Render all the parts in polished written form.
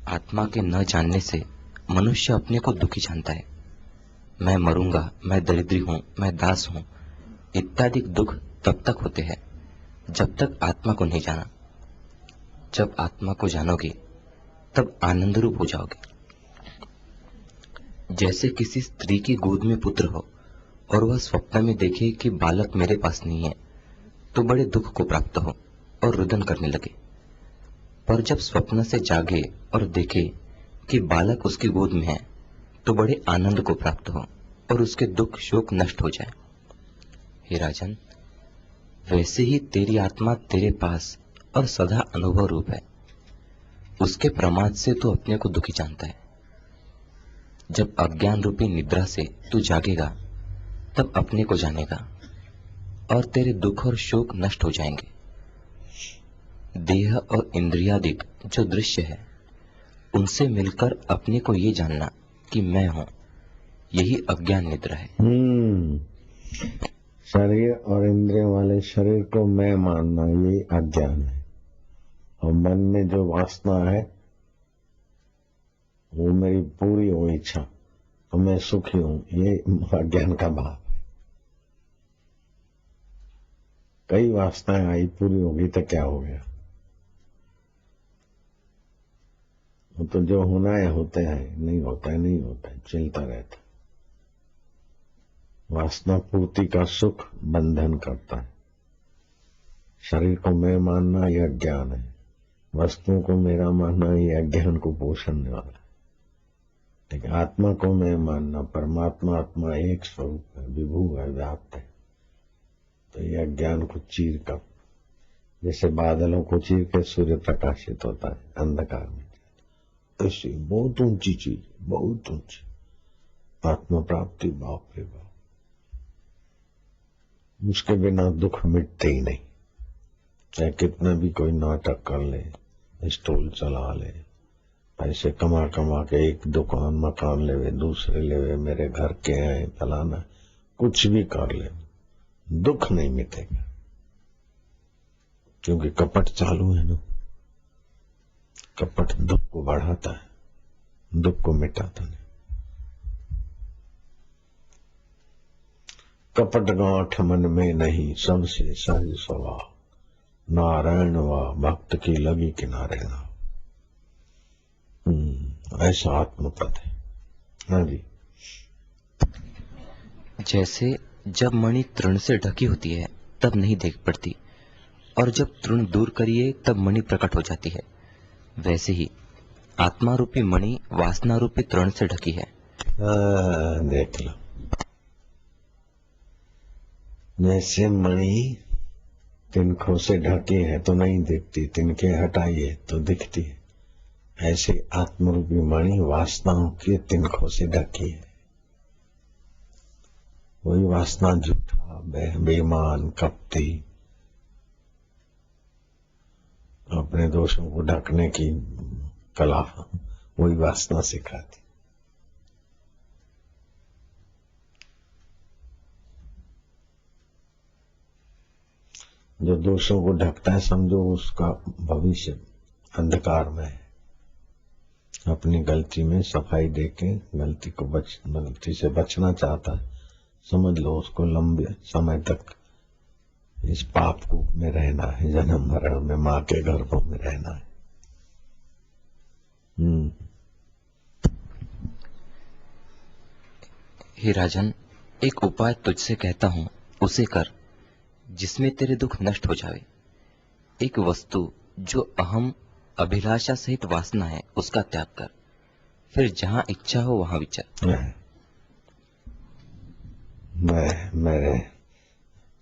आत्मा के न जानने से मनुष्य अपने को दुखी जानता है। मैं मरूंगा, मैं दरिद्री हूँ, मैं दास हूँ इत्यादि दुख तब तक होते हैं जब तक आत्मा को नहीं जाना। जब आत्मा को जानोगे तब आनंद रूप हो जाओगे। जैसे किसी स्त्री की गोद में पुत्र हो और वह स्वप्न में देखे कि बालक मेरे पास नहीं है तो बड़े दुख को प्राप्त हो और रुदन करने लगे, पर जब स्वप्न से जागे और देखे कि बालक उसकी गोद में है तो बड़े आनंद को प्राप्त हो और उसके दुख शोक नष्ट हो जाए। हे राजन, वैसे ही तेरी आत्मा तेरे पास और सदा अनुभव रूप है। उसके प्रमाद से तू अपने को दुखी जानता है। जब अज्ञान रूपी निद्रा से तू जागेगा तब अपने को जानेगा और तेरे दुख और शोक नष्ट हो जाएंगे। देह और इंद्रियादिक जो दृश्य है उनसे मिलकर अपने को ये जानना कि मैं हूं, यही अज्ञान निद्रा है। शरीर और इंद्रियों वाले शरीर को मैं मानना ये अज्ञान है, और मन में जो वासना है वो मेरी पूरी हो इच्छा तो मैं सुखी हूं, ये अज्ञान का भाव है। कई वासनाएं आई, पूरी होगी तो क्या हो गया, वो तो जो होना है होते हैं, नहीं होता है नहीं होता है, चलता रहता। वासना पूर्ति का सुख बंधन करता है। शरीर को मैं मानना यह अज्ञान है, वस्तुओं को मेरा मानना यह अज्ञान को पोषण वाला है। लेकिन आत्मा को मैं मानना, परमात्मा आत्मा एक स्वरूप है, विभू है, व्याप्त है, तो यह अज्ञान को चीर कर, जैसे बादलों को चीर के सूर्य प्रकाशित होता है अंधकार में, ऐसी बहुत ऊंची चीज, बहुत ऊंची आत्मा प्राप्ति। बाप रे बाप, उसके बिना दुख मिटते ही नहीं। चाहे कितना भी कोई नाटक कर ले, स्टॉल चला ले, पैसे कमा कमा के एक दुकान मकान लेवे, दूसरे लेवे, मेरे घर के हैं फलाना, कुछ भी कर ले, दुख नहीं मिटेगा, क्योंकि कपट चालू है ना। कपट दुख को बढ़ाता है, दुख को मिटाता नहीं। कपट गांठ मन में नहीं, सबसे सहज स्वभाव, नारायण व भक्त की लगी किनारे ना। ऐसा आत्मपद है। हाँ जी। जैसे जब मणि तृण से ढकी होती है तब नहीं देख पड़ती, और जब तृण दूर करिए तब मणि प्रकट हो जाती है, वैसे ही आत्मा रूपी मणि वासना रूपी तृण से ढकी है। देख लो, जैसे मणि तिनकों से ढकी है तो नहीं दिखती, तिनके हटाइए तो दिखती है, ऐसे आत्मरूपी मणि वासनाओं के तिनकों से ढकी है। वही वासना झूठा, बेईमान, कपटी, अपने दोषों को ढकने की कला, वही वासना सिखाती। जो दोषों को ढकता है समझो उसका भविष्य अंधकार में है। अपनी गलती में सफाई देके गलती से बचना चाहता है, समझ लो उसको लंबे समय तक इस पाप कूप में रहना है, जन्म मरण में मां के गर्भों में रहना है। हे राजन, एक उपाय तुझसे कहता हूं, उसे कर, जिसमें तेरे दुख नष्ट हो जावे। एक वस्तु जो अहम अभिलाषा सहित वासना है उसका त्याग कर, फिर जहां इच्छा हो वहां विचर। मेरे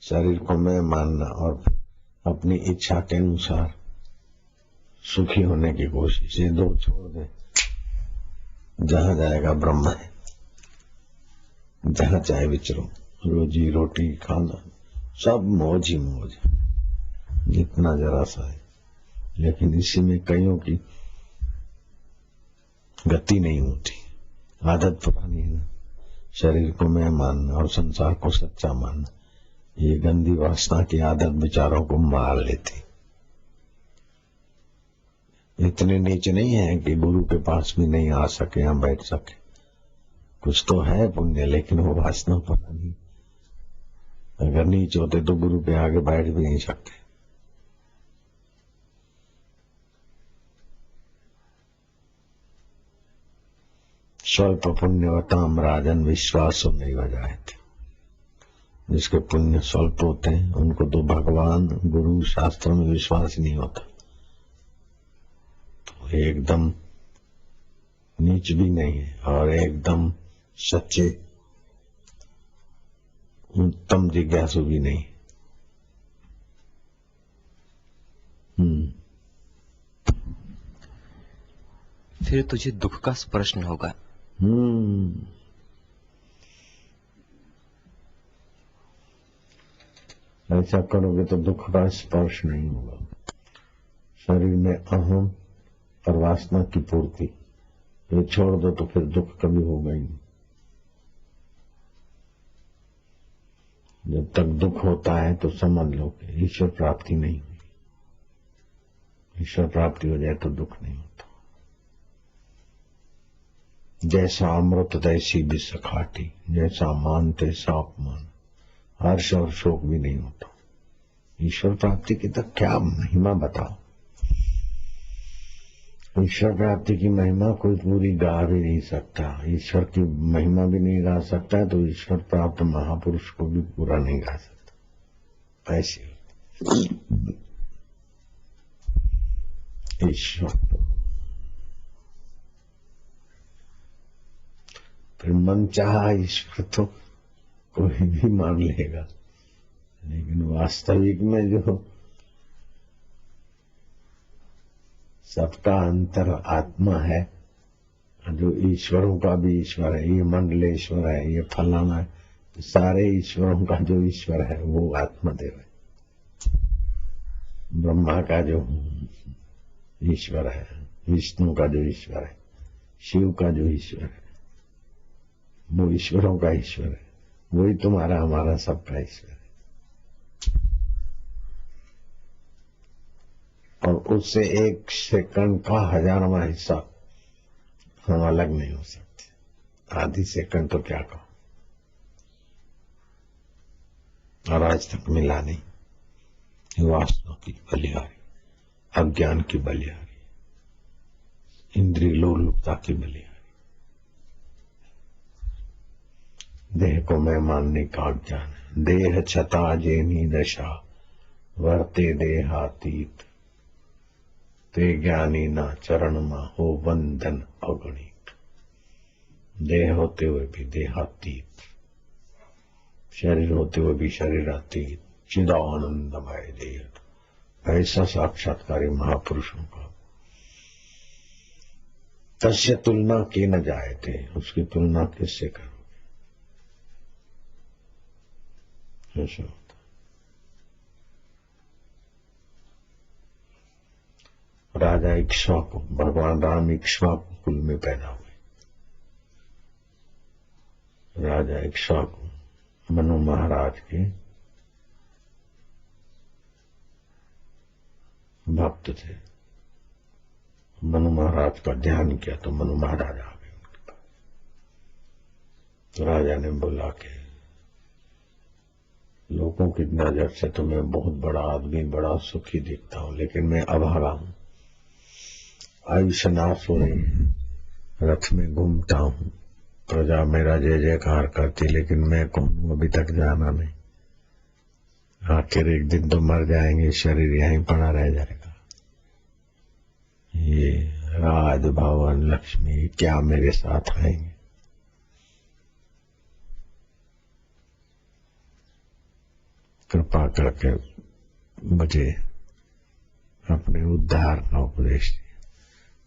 शरीर को मैं मानना और अपनी इच्छा के अनुसार सुखी होने की कोशिश, ये दो छोड़ दे, जहां जाएगा ब्रह्म है, जहां चाहे विचरो, रोजी रोटी खाना सब मौज ही मौज, जितना जरा सा है। लेकिन इसी में कईयों की गति नहीं होती, आदत पुरानी है ना। शरीर को मैं मानना और संसार को सच्चा मानना, ये गंदी वासना की आदत विचारों को मार लेती। इतने नीच नहीं है कि गुरु के पास भी नहीं आ सके या बैठ सके। कुछ तो है पुण्य, लेकिन वो वासना पता नहीं। अगर नीच होते तो गुरु के आगे बैठ भी नहीं सकते। स्वल्प पुण्यवताम राजन विश्वास नहीं बजाए थे। जिसके पुण्य स्वल्प होते हैं उनको तो भगवान गुरु शास्त्र में विश्वास नहीं होता। तो एकदम नीच भी नहीं है और एकदम सच्चे उत्तम जिज्ञासु भी नहीं। फिर तुझे दुख का स्पर्श न होगा। ऐसा करोगे तो दुख का स्पर्श नहीं होगा। शरीर में अहम और वासना की पूर्ति ये छोड़ दो तो फिर दुख कभी होगा ही नहीं। जब तक दुख होता है तो समझ लो कि ईश्वर प्राप्ति नहीं हुई। ईश्वर प्राप्ति हो जाए तो दुख नहीं होता। जैसा अमृत तैसी विष खाटी, जैसा मान तैसा अपमान। हर्ष और शोक भी नहीं होता। ईश्वर प्राप्ति की तो क्या महिमा बताओ। ईश्वर प्राप्ति की महिमा कोई पूरी गा भी नहीं सकता। ईश्वर की महिमा भी नहीं गा सकता है तो ईश्वर प्राप्त महापुरुष को भी पूरा नहीं गा सकता। ऐसे ईश्वर फिर मन चाहा ईश्वर तो कोई भी मान लेगा, लेकिन वास्तविक में जो सबका अंतर आत्मा है, जो ईश्वरों का भी ईश्वर है, ये मंडलेश्वर है, ये फलाना है, तो सारे ईश्वरों का जो ईश्वर है वो आत्मदेव है। ब्रह्मा का जो ईश्वर है, विष्णु का जो ईश्वर है, शिव का जो ईश्वर है, वो ईश्वरों का ईश्वर है। वही तुम्हारा हमारा सबका ईश्वर है। और उससे एक सेकंड का 1000वां हिस्सा हम अलग नहीं हो सकते। आधी सेकंड तो क्या कहो। और आज तक मिला नहीं। वासना की बलिहारी, अज्ञान की बलिहारी, इंद्रिय लोलुपता की बलिहारी, देह को मैं मानने का अज्ञान है। देह छता जेनी दशा वर्ते देहातीत, ते ज्ञानी ना चरण मा हो वंदन अगणित। देह होते हुए भी देहातीत, शरीर होते हुए भी शरीरातीत, चिदानंदमय देह। ऐसा साक्षात्कारी महापुरुषों का तस्य तुलना के न जाए थे। उसकी तुलना किससे करोगे। ऐसा होता। राजा इक्ष्वाकु, भगवान राम इक्ष्वाकु कुल में पैदा हुए। राजा इक्ष्वाकु मनु महाराज के भक्त थे। मनु महाराज का ध्यान किया तो मनु महाराज आ गए उनके पास। तो राजा ने बोला कि लोगों की नजर से तो मैं बहुत बड़ा आदमी, बड़ा सुखी दिखता हूं, लेकिन मैं अभागा हूं। आयुष्य नाश हो रही है, रथ में घूमता हूं, प्रजा मेरा जय जयकार करती, लेकिन मैं कौन हूं अभी तक जाना नहीं। आखिर एक दिन तो मर जाएंगे, शरीर यहीं पड़ा रह जाएगा। ये राज भवन लक्ष्मी क्या मेरे साथ आएंगे। कृपा करके मुझे अपने उद्धार का उपदेश दिया।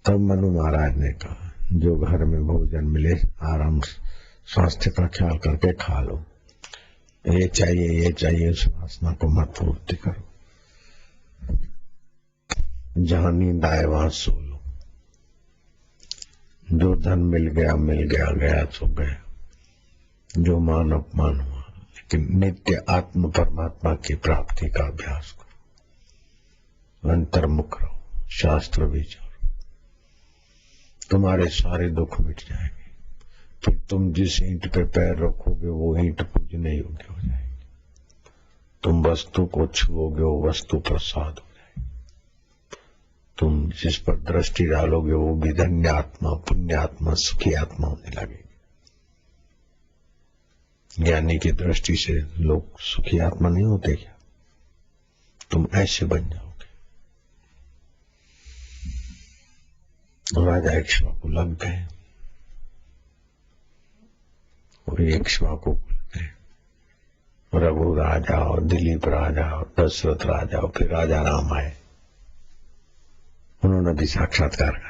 तब मनु महाराज ने कहा, जो घर में भोजन मिले आराम स्वास्थ्य का ख्याल करके खा लो। ये चाहिए उस वासना को मत पूर्ति करो। जहां नींद आए वहां सो लो। जो धन मिल गया गया सो गया। जो मान अपमान हुआ, लेकिन नित्य आत्म परमात्मा की प्राप्ति का अभ्यास करो। अंतर्मुख रहो, शास्त्र विचारो। तुम्हारे सारे दुख मिट जाएंगे। फिर तुम जिस ईंट पे पैर रखोगे वो ईंट पूजने योग्य हो जाएगी। तुम वस्तु को छुओगे वो वस्तु प्रसाद हो जाएगी। तुम जिस पर दृष्टि डालोगे वो भी धन्यात्मा, पुण्यात्मा, सुखी आत्मा होने लगेगी। ज्ञानी की दृष्टि से लोग सुखी आत्मा नहीं होते क्या? तुम ऐसे बन जाओगे। राजा इक्ष्वाकु लग गए और इक्ष्वाकु गए। रघु राजा और दिलीप राजा और दशरथ राजा और फिर राजा राम आए। उन्होंने भी साक्षात्कार